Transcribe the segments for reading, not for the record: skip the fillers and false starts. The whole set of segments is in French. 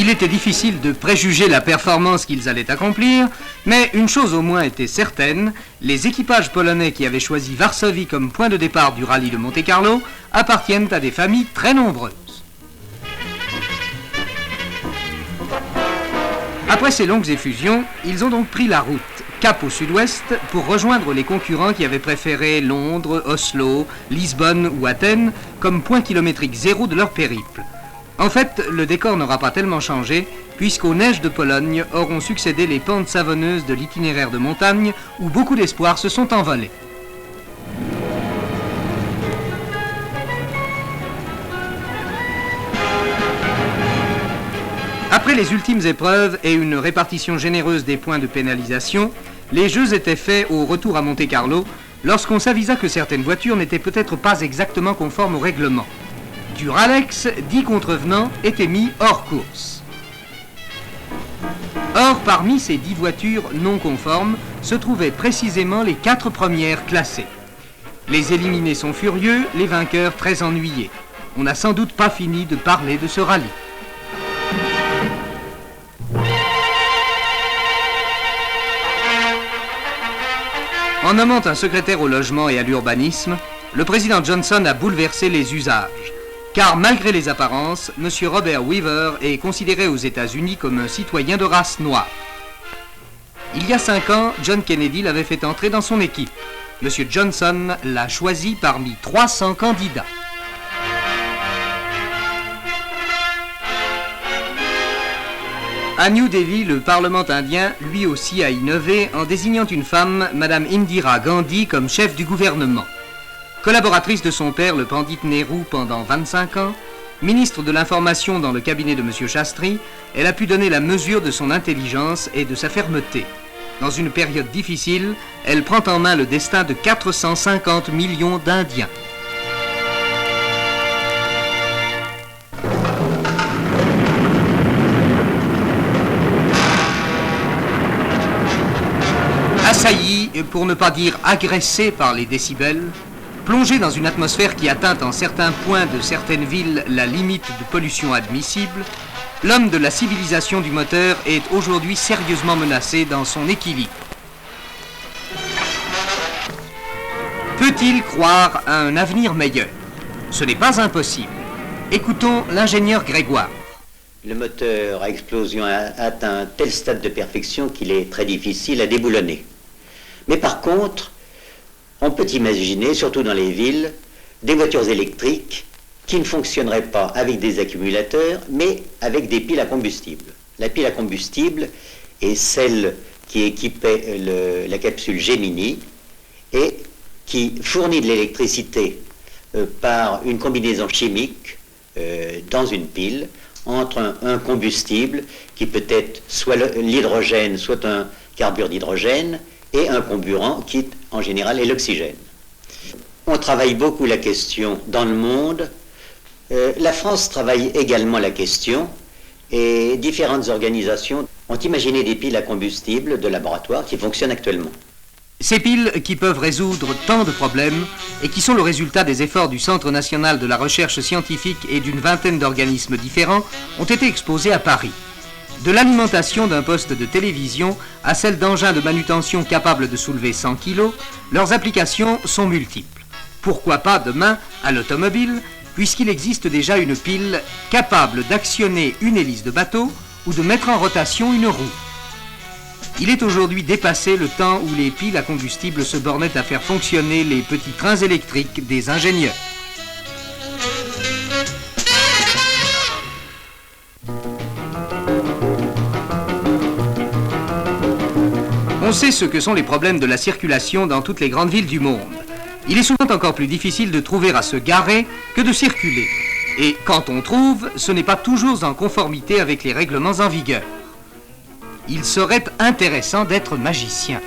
Il était difficile de préjuger la performance qu'ils allaient accomplir, mais une chose au moins était certaine, les équipages polonais qui avaient choisi Varsovie comme point de départ du rallye de Monte-Carlo appartiennent à des familles très nombreuses. Après ces longues effusions, ils ont donc pris la route, cap au sud-ouest, pour rejoindre les concurrents qui avaient préféré Londres, Oslo, Lisbonne ou Athènes comme point kilométrique zéro de leur périple. En fait, le décor n'aura pas tellement changé, puisqu'aux neiges de Pologne auront succédé les pentes savonneuses de l'itinéraire de montagne, où beaucoup d'espoirs se sont envolés. Après les ultimes épreuves et une répartition généreuse des points de pénalisation, les jeux étaient faits au retour à Monte-Carlo, lorsqu'on s'avisa que certaines voitures n'étaient peut-être pas exactement conformes au règlement. Du Ralex, 10 contrevenants étaient mis hors course. Or, parmi ces 10 voitures non conformes, se trouvaient précisément les 4 premières classées. Les éliminés sont furieux, les vainqueurs très ennuyés. On n'a sans doute pas fini de parler de ce rallye. En nommant un secrétaire au logement et à l'urbanisme, le président Johnson a bouleversé les usages. Car malgré les apparences, M. Robert Weaver est considéré aux États-Unis comme un citoyen de race noire. Il y a 5 ans, John Kennedy l'avait fait entrer dans son équipe. M. Johnson l'a choisi parmi 300 candidats. À New Delhi, le Parlement indien, lui aussi, a innové en désignant une femme, Mme Indira Gandhi, comme chef du gouvernement. Collaboratrice de son père, le Pandit Nehru, pendant 25 ans, ministre de l'Information dans le cabinet de M. Shastri, elle a pu donner la mesure de son intelligence et de sa fermeté. Dans une période difficile, elle prend en main le destin de 450 millions d'Indiens. Assailli, pour ne pas dire agressé par les décibels, plongé dans une atmosphère qui atteint en certains points de certaines villes la limite de pollution admissible, l'homme de la civilisation du moteur est aujourd'hui sérieusement menacé dans son équilibre. Peut-il croire à un avenir meilleur? Ce n'est pas impossible. Écoutons l'ingénieur Grégoire. Le moteur à explosion a atteint un tel stade de perfection qu'il est très difficile à déboulonner. Mais par contre, on peut imaginer, surtout dans les villes, des voitures électriques qui ne fonctionneraient pas avec des accumulateurs, mais avec des piles à combustible. La pile à combustible est celle qui équipait la capsule Gemini et qui fournit de l'électricité par une combinaison chimique dans une pile entre un combustible qui peut être soit l'hydrogène, soit un carbure d'hydrogène, et un comburant qui, en général, est l'oxygène. On travaille beaucoup la question dans le monde. La France travaille également la question, et différentes organisations ont imaginé des piles à combustible de laboratoire qui fonctionnent actuellement. Ces piles qui peuvent résoudre tant de problèmes et qui sont le résultat des efforts du Centre national de la recherche scientifique et d'une vingtaine d'organismes différents ont été exposées à Paris. De l'alimentation d'un poste de télévision à celle d'engins de manutention capables de soulever 100 kg, leurs applications sont multiples. Pourquoi pas demain à l'automobile, puisqu'il existe déjà une pile capable d'actionner une hélice de bateau ou de mettre en rotation une roue. Il est aujourd'hui dépassé le temps où les piles à combustible se bornaient à faire fonctionner les petits trains électriques des ingénieurs. On sait ce que sont les problèmes de la circulation dans toutes les grandes villes du monde. Il est souvent encore plus difficile de trouver à se garer que de circuler. Et quand on trouve, ce n'est pas toujours en conformité avec les règlements en vigueur. Il serait intéressant d'être magicien.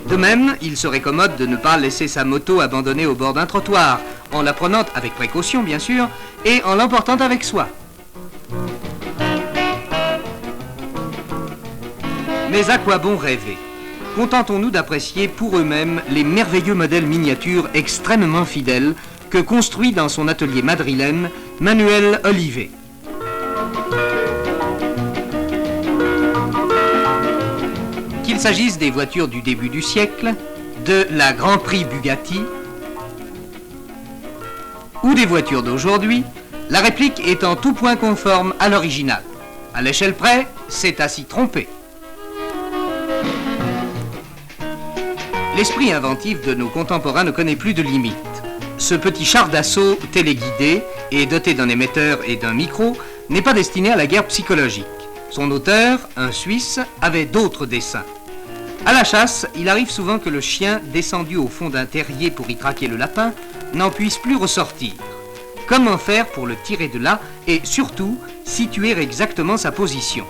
De même, il serait commode de ne pas laisser sa moto abandonnée au bord d'un trottoir, en la prenant avec précaution bien sûr, et en l'emportant avec soi. Mais à quoi bon rêver? contentons-nous d'apprécier pour eux-mêmes les merveilleux modèles miniatures extrêmement fidèles que construit dans son atelier madrilène Manuel Olivet. Qu'il s'agisse des voitures du début du siècle, de la Grand Prix Bugatti ou des voitures d'aujourd'hui, la réplique est en tout point conforme à l'original. À l'échelle près, c'est à s'y tromper. L'esprit inventif de nos contemporains ne connaît plus de limites. Ce petit char d'assaut téléguidé et doté d'un émetteur et d'un micro n'est pas destiné à la guerre psychologique. Son auteur, un Suisse, avait d'autres desseins. À la chasse, il arrive souvent que le chien, descendu au fond d'un terrier pour y traquer le lapin, n'en puisse plus ressortir. Comment faire pour le tirer de là et surtout situer exactement sa position?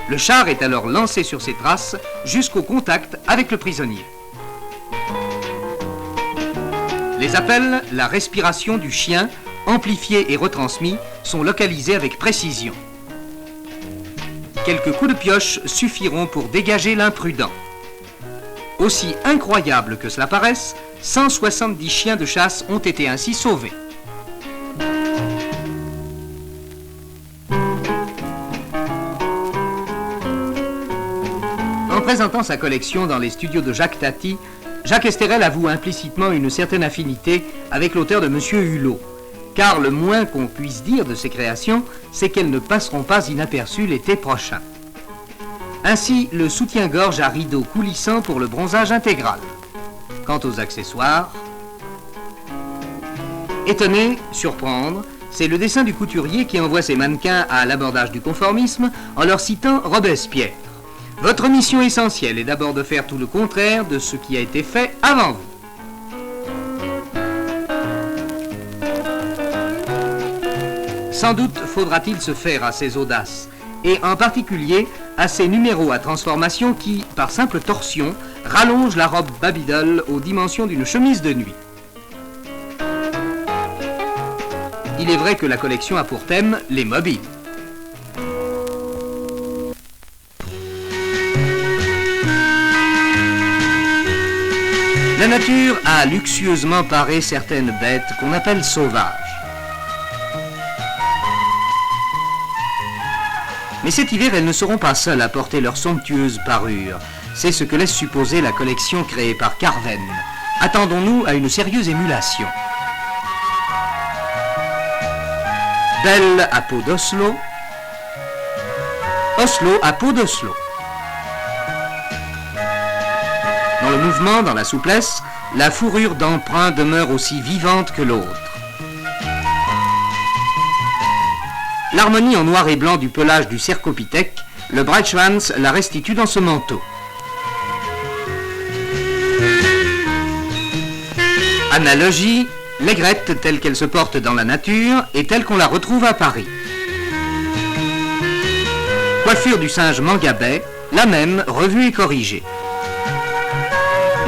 Le char est alors lancé sur ses traces jusqu'au contact avec le prisonnier. Les appels, la respiration du chien, amplifiés et retransmis, sont localisés avec précision. Quelques coups de pioche suffiront pour dégager l'imprudent. Aussi incroyable que cela paraisse, 170 chiens de chasse ont été ainsi sauvés. En présentant sa collection dans les studios de Jacques Tati, Jacques Esterel avoue implicitement une certaine affinité avec l'auteur de Monsieur Hulot, car le moins qu'on puisse dire de ses créations, c'est qu'elles ne passeront pas inaperçues l'été prochain. Ainsi, le soutien-gorge à rideau coulissant pour le bronzage intégral. Quant aux accessoires, étonner, surprendre, c'est le dessin du couturier qui envoie ses mannequins à l'abordage du conformisme en leur citant Robespierre. Votre mission essentielle est d'abord de faire tout le contraire de ce qui a été fait avant vous. Sans doute faudra-t-il se faire à ces audaces, et en particulier à ces numéros à transformation qui, par simple torsion, rallongent la robe Babydol aux dimensions d'une chemise de nuit. Il est vrai que la collection a pour thème les mobiles. La nature a luxueusement paré certaines bêtes qu'on appelle sauvages. Mais cet hiver, elles ne seront pas seules à porter leur somptueuse parure. C'est ce que laisse supposer la collection créée par Carven. Attendons-nous à une sérieuse émulation. Belle à peau d'Oslo, Oslo à peau d'Oslo. Dans le mouvement, dans la souplesse, la fourrure d'emprunt demeure aussi vivante que l'autre. L'harmonie en noir et blanc du pelage du cercopithèque, le Breitschwanz la restitue dans ce manteau. Analogie, l'aigrette telle qu'elle se porte dans la nature et telle qu'on la retrouve à Paris. Coiffure du singe mangabais, la même, revue et corrigée.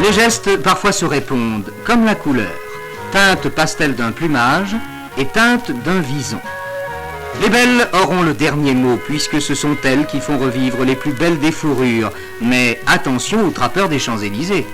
Les gestes parfois se répondent, comme la couleur, teinte pastel d'un plumage et teinte d'un vison. Les belles auront le dernier mot, puisque ce sont elles qui font revivre les plus belles des fourrures. Mais attention aux trappeurs des Champs-Élysées.